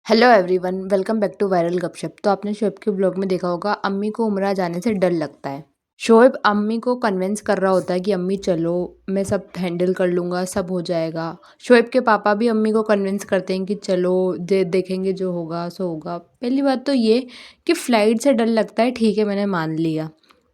Hello everyone, welcome back to viral Gupshup. तो आपने शोएब के ब्लॉग में देखा होगा, अम्मी को उम्रा जाने से डर लगता है। शोएब अम्मी को कन्विंस कर रहा होता है कि अम्मी चलो, मैं सब हैंडल कर लूँगा, सब हो जाएगा। शोएब के पापा भी अम्मी को कन्विंस करते हैं कि चलो देखेंगे, जो होगा सो होगा। पहली बात तो ये कि फ़्लाइट से डर लगता है, ठीक है, मैंने मान लिया।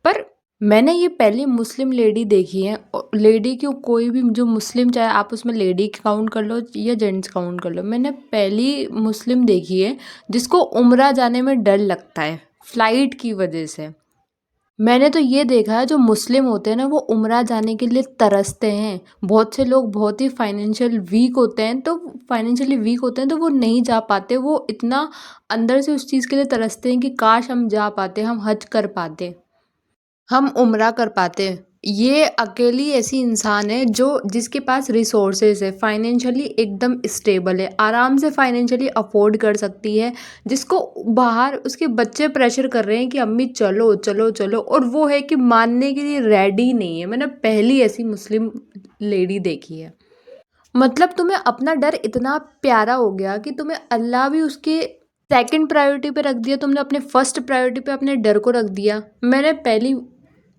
पर मैंने ये पहली मुस्लिम लेडी देखी है, लेडी क्यों, कोई भी जो मुस्लिम, चाहे आप उसमें लेडी काउंट कर लो या जेंट्स काउंट कर लो, मैंने पहली मुस्लिम देखी है जिसको उम्रा जाने में डर लगता है फ़्लाइट की वजह से। मैंने तो ये देखा है, जो मुस्लिम होते हैं ना, वो उम्रा जाने के लिए तरसते हैं। बहुत से लोग बहुत ही फाइनेंशियली वीक होते हैं, तो वो नहीं जा पाते। वो इतना अंदर से उस चीज़ के लिए तरसते हैं कि काश हम जा पाते, हम हज कर पाते, हम उम्रा कर पाते। ये अकेली ऐसी इंसान है जो जिसके पास रिसोर्सेज है, फाइनेंशियली एकदम स्टेबल है, आराम से फाइनेंशियली अफोर्ड कर सकती है। जिसको बाहर उसके बच्चे प्रेशर कर रहे हैं कि अम्मी चलो चलो चलो, और वो है कि मानने के लिए रेडी नहीं है। मैंने पहली ऐसी मुस्लिम लेडी देखी है। मतलब तुम्हें अपना डर इतना प्यारा हो गया कि तुम्हें अल्लाह भी उसके सेकंड प्रायोरिटी पे रख दिया, तुमने अपने फर्स्ट प्रायोरिटी पे अपने डर को रख दिया। मैंने पहली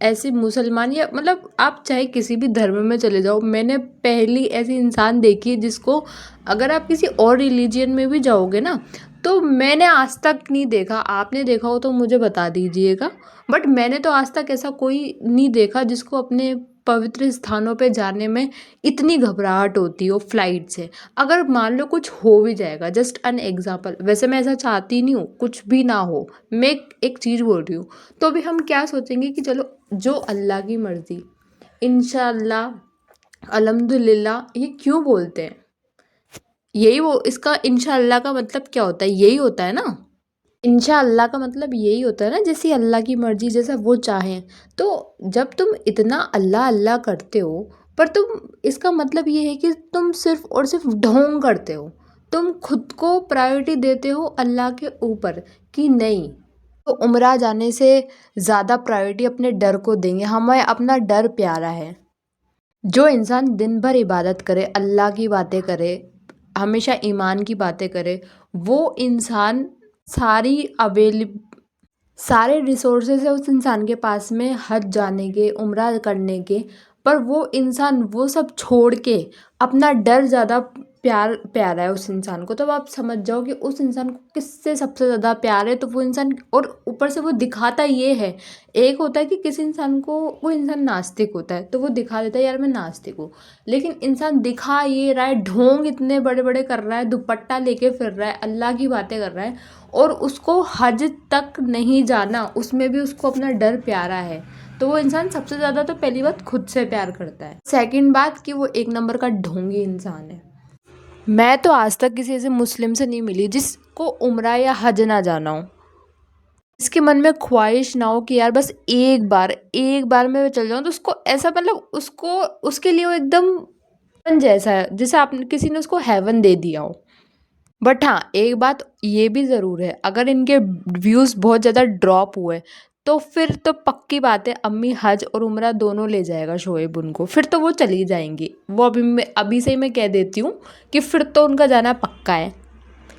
ऐसी मुसलमान, या मतलब आप चाहे किसी भी धर्म में चले जाओ, मैंने पहली ऐसी इंसान देखी है जिसको, अगर आप किसी और रिलीजियन में भी जाओगे ना, तो मैंने आज तक नहीं देखा, आपने देखा हो तो मुझे बता दीजिएगा, बट मैंने तो आज तक ऐसा कोई नहीं देखा जिसको अपने पवित्र स्थानों पे जाने में इतनी घबराहट होती हो फ्लाइट से। अगर मान लो कुछ हो भी जाएगा, जस्ट एन एग्जांपल, वैसे मैं ऐसा चाहती नहीं हूँ कुछ भी ना हो, मैं एक चीज़ बोल रही हूँ, तो भी हम क्या सोचेंगे कि चलो जो अल्लाह की मर्ज़ी, इंशाअल्लाह, अल्हम्दुलिल्लाह। ये क्यों बोलते हैं? यही वो इसका इंशाअल्लाह का मतलब क्या होता है? यही होता है ना। इंशाअल्लाह का मतलब यही होता है ना, जैसी अल्लाह की मर्ज़ी, जैसा वो चाहें। तो जब तुम इतना अल्लाह अल्लाह करते हो, पर तुम, इसका मतलब ये है कि तुम सिर्फ़ और सिर्फ़ ढोंग करते हो। तुम खुद को प्रायोरिटी देते हो अल्लाह के ऊपर कि नहीं, तो उम्रा जाने से ज़्यादा प्रायोरिटी अपने डर को देंगे, हमें अपना डर प्यारा है। जो इंसान दिन भर इबादत करे, अल्लाह की बातें करे, हमेशा ईमान की बातें करे, वो इंसान सारी अवेलेब सारे रिसोर्सेज है उस इंसान के पास में हज जाने के, उम्रा करने के। पर वो इंसान वो सब छोड़ के अपना डर ज़्यादा प्यारा है उस इंसान को। तब आप समझ जाओ कि उस इंसान को किससे सबसे ज़्यादा प्यार है। तो वो इंसान, और ऊपर से वो दिखाता ये है, एक होता है कि किसी इंसान को, वो इंसान नास्तिक होता है तो वो दिखा देता है यार मैं नास्तिक हूँ, लेकिन इंसान दिखा ये रहा है, ढोंग इतने बड़े बड़े कर रहा है, दुपट्टा लेके फिर रहा है, अल्लाह की बातें कर रहा है, और उसको हज तक नहीं जाना, उसमें भी उसको अपना डर प्यारा है। तो वो इंसान सबसे ज़्यादा तो पहली बात खुद से प्यार करता है, सेकंड बात कि वो एक नंबर का ढोंगी इंसान है। मैं तो आज तक किसी ऐसे मुस्लिम से नहीं मिली जिसको उम्रा या हज ना जाना हो, इसके मन में ख्वाहिश ना हो कि यार बस एक बार मैं चल जाऊँ, तो उसको ऐसा, मतलब उसको, उसके लिए वो एकदम हेवन जैसा है, जैसे आपने किसी ने उसको हेवन दे दिया हो। बट हाँ, एक बात ये भी ज़रूर है, अगर इनके व्यूज़ बहुत ज़्यादा ड्रॉप हुए, तो फिर तो पक्की बात है, अम्मी हज और उम्रा दोनों ले जाएगा शोएब उनको, फिर तो वो चली जाएंगी। वो अभी से ही मैं कह देती हूँ कि फिर तो उनका जाना पक्का है,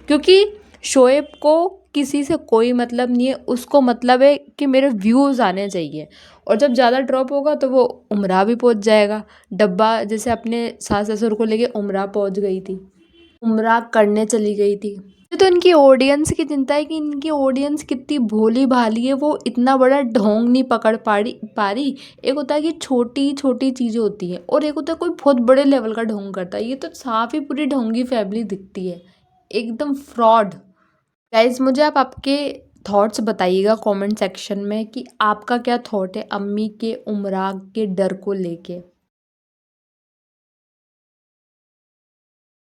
क्योंकि शोएब को किसी से कोई मतलब नहीं है, उसको मतलब है कि मेरे व्यूज़ आने चाहिए। और जब ज़्यादा ड्रॉप होगा तो वो उम्रा भी पहुंच जाएगा। डब्बा जैसे अपने सास ससुर को लेके उम्रा पहुंच गई थी, उम्रा करने चली गई थी। मुझे तो इनकी ऑडियंस की चिंता है कि इनकी ऑडियंस कितनी भोली भाली है, वो इतना बड़ा ढोंग नहीं पकड़ पा रही। एक होता है कि छोटी छोटी चीज़ें होती हैं, और एक होता है कोई बहुत बड़े लेवल का ढोंग करता है। ये तो साफ ही पूरी ढोंगी फैमिली दिखती है, एकदम फ्रॉड। गाइज, मुझे आप आपके थॉट्स बताइएगा कमेंट सेक्शन में कि आपका क्या थॉट है अम्मी के उम्रा के डर को लेके।